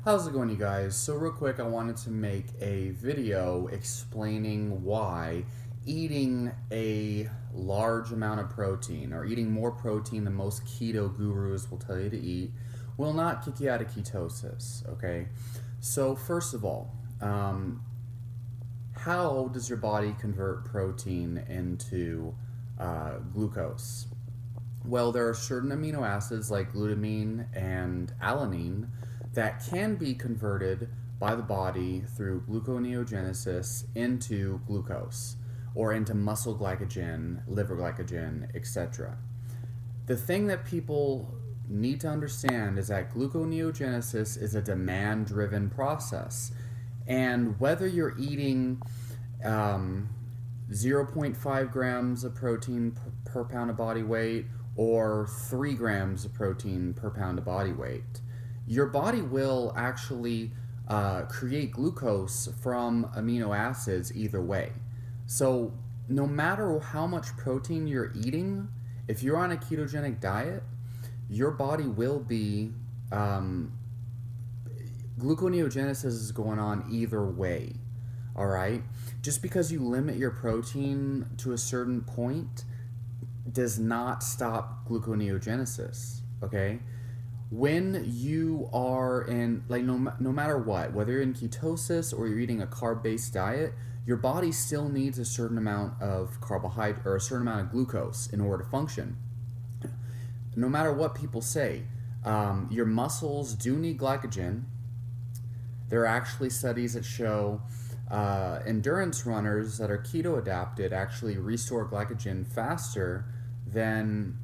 How's it going, you guys? So real quick, I wanted to make a video explaining why eating a large amount of protein, or eating more protein than most keto gurus will tell you to eat, will not kick you out of ketosis, okay? So first of all, how does your body convert protein into glucose? Well, there are certain amino acids like glutamine and alanine that can be converted by the body through gluconeogenesis into glucose or into muscle glycogen, liver glycogen, etc. The thing that people need to understand is that gluconeogenesis is a demand driven process. And whether you're eating 0.5 grams of protein per pound of body weight or 3 grams of protein per pound of body weight, your body will actually create glucose from amino acids either way. So no matter how much protein you're eating, if you're on a ketogenic diet, your body will be gluconeogenesis is going on either way. All right, just because you limit your protein to a certain point does not stop gluconeogenesis. Okay, when you are in, like, no matter what, whether you're in ketosis or you're eating a carb-based diet, your body still needs a certain amount of carbohydrate or a certain amount of glucose in order to function. No matter what people say, your muscles do need glycogen. There are actually studies that show endurance runners that are keto adapted actually restore glycogen faster than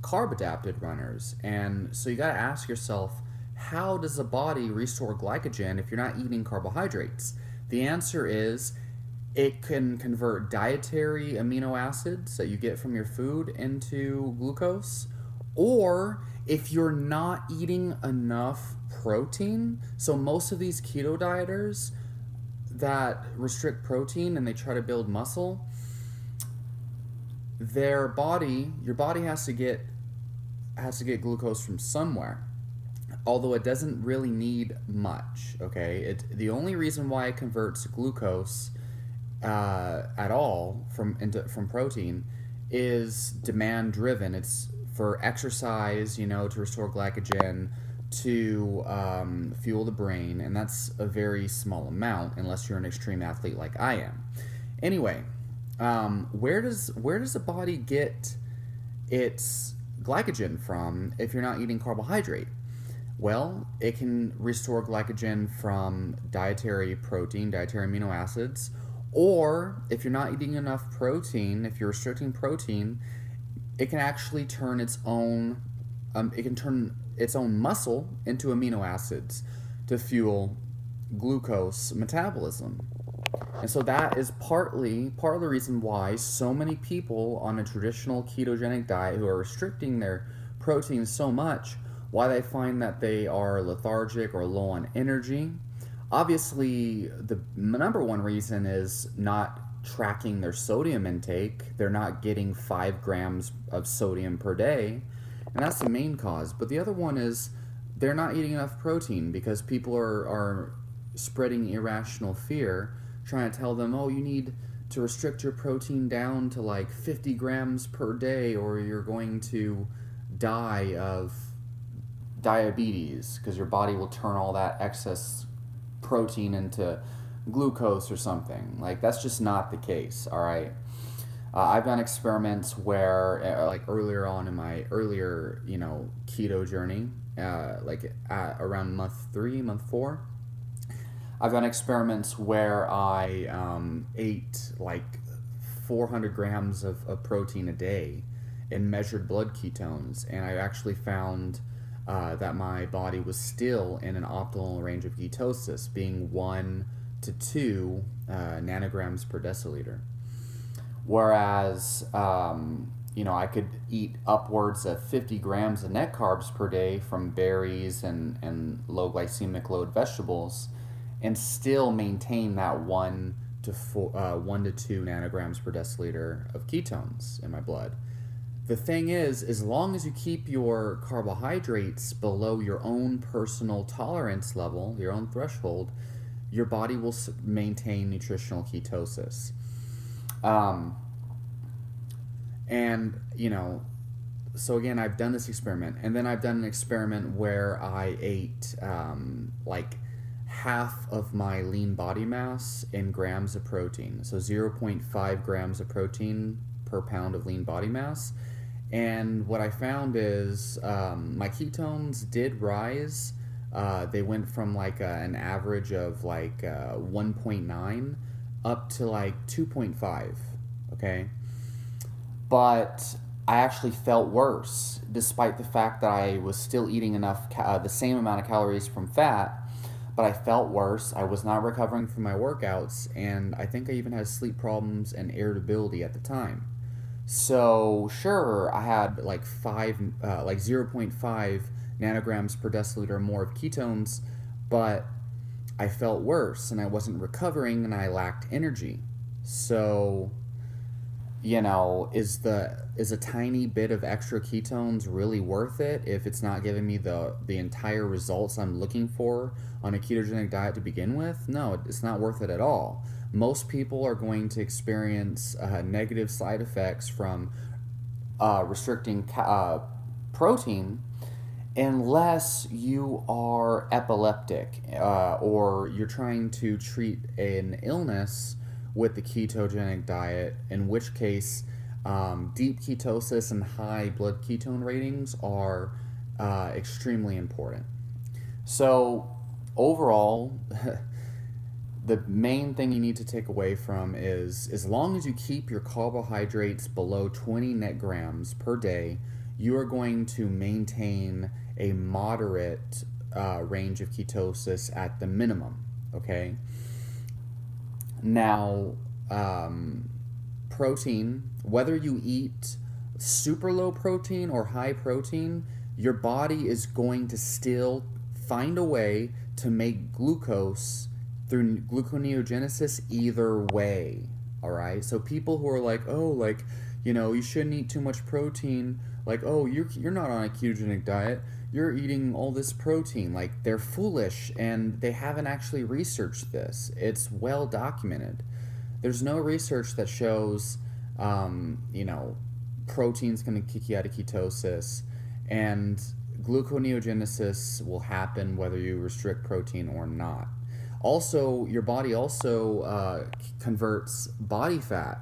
carb adapted runners. And so you got to ask yourself, how does the body restore glycogen if you're not eating carbohydrates? The answer is it can convert dietary amino acids that you get from your food into glucose, or if you're not eating enough protein. So most of these keto dieters that restrict protein and they try to build muscle, your body has to get glucose from somewhere, although it doesn't really need much. Okay, the only reason why it converts glucose at all from protein is demand driven. It's for exercise, to restore glycogen, to fuel the brain, and that's a very small amount unless you're an extreme athlete like I am. Anyway, where does the body get its glycogen from if you're not eating carbohydrate? Well, it can restore glycogen from dietary protein, dietary amino acids, or if you're not eating enough protein, if you're restricting protein, it can actually turn its own muscle into amino acids to fuel glucose metabolism. And so that is part of the reason why so many people on a traditional ketogenic diet who are restricting their protein so much, why they find that they are lethargic or low on energy. Obviously, the number one reason is not tracking their sodium intake. They're not getting 5 grams of sodium per day, and that's the main cause. But the other one is they're not eating enough protein because people are spreading irrational fear, trying to tell them, oh, you need to restrict your protein down to like 50 grams per day or you're going to die of diabetes because your body will turn all that excess protein into glucose or something. Like, that's just not the case. All right, I've done experiments where like earlier on in my earlier keto journey, like at around month 3, month 4, I've done experiments where I ate like 400 grams of protein a day and measured blood ketones, and I actually found that my body was still in an optimal range of ketosis, being 1 to 2 nanograms per deciliter. Whereas, I could eat upwards of 50 grams of net carbs per day from berries and low glycemic load vegetables and still maintain that 1 to 2 nanograms per deciliter of ketones in my blood. The thing is, as long as you keep your carbohydrates below your own personal tolerance level, your own threshold, your body will maintain nutritional ketosis. Um, and, so again, I've done this experiment, and then I've done an experiment where I ate like half of my lean body mass in grams of protein. So 0.5 grams of protein per pound of lean body mass. And what I found is my ketones did rise. They went from like an average of like 1.9 up to like 2.5. Okay. But I actually felt worse, despite the fact that I was still eating enough, the same amount of calories from fat, but I felt worse. I was not recovering from my workouts, and I think I even had sleep problems and irritability at the time. So sure, I had like 0.5 nanograms per deciliter more of ketones, but I felt worse, and I wasn't recovering, and I lacked energy. So, is a tiny bit of extra ketones really worth it if it's not giving me the entire results I'm looking for on a ketogenic diet to begin with? No, it's not worth it at all. Most people are going to experience negative side effects from restricting protein unless you are epileptic or you're trying to treat an illness with the ketogenic diet, in which case deep ketosis and high blood ketone ratings are extremely important. So overall, the main thing you need to take away from is, as long as you keep your carbohydrates below 20 net grams per day, you are going to maintain a moderate range of ketosis at the minimum, okay? Now, protein, whether you eat super low protein or high protein, your body is going to still find a way to make glucose through gluconeogenesis either way. All right. So people who are like, oh, like, you shouldn't eat too much protein. Like, oh, you're not on a ketogenic diet. You're eating all this protein. Like, they're foolish, and they haven't actually researched this. It's well documented. There's no research that shows, protein's going to kick you out of ketosis, and gluconeogenesis will happen whether you restrict protein or not. Also, your body also converts body fat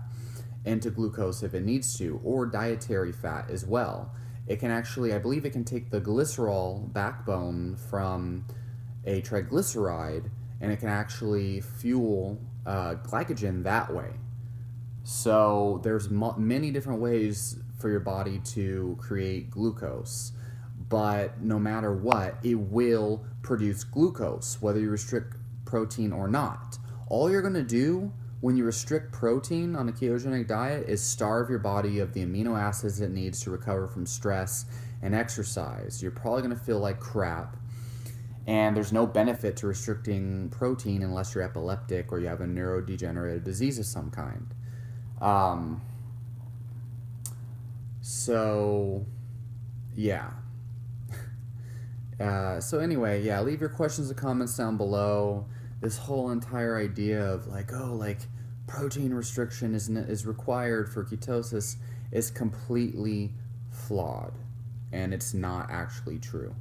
into glucose if it needs to, or dietary fat as well. It can actually, I believe it can take the glycerol backbone from a triglyceride, and it can actually fuel glycogen that way. So there's many different ways for your body to create glucose, but no matter what, it will produce glucose, whether you restrict protein or not. All you're going to do when you restrict protein on a ketogenic diet is starve your body of the amino acids it needs to recover from stress and exercise. You're probably going to feel like crap, and there's no benefit to restricting protein unless you're epileptic or you have a neurodegenerative disease of some kind. So, yeah. So anyway, yeah, leave your questions and comments down below. This whole entire idea of protein restriction is required for ketosis is completely flawed, and it's not actually true.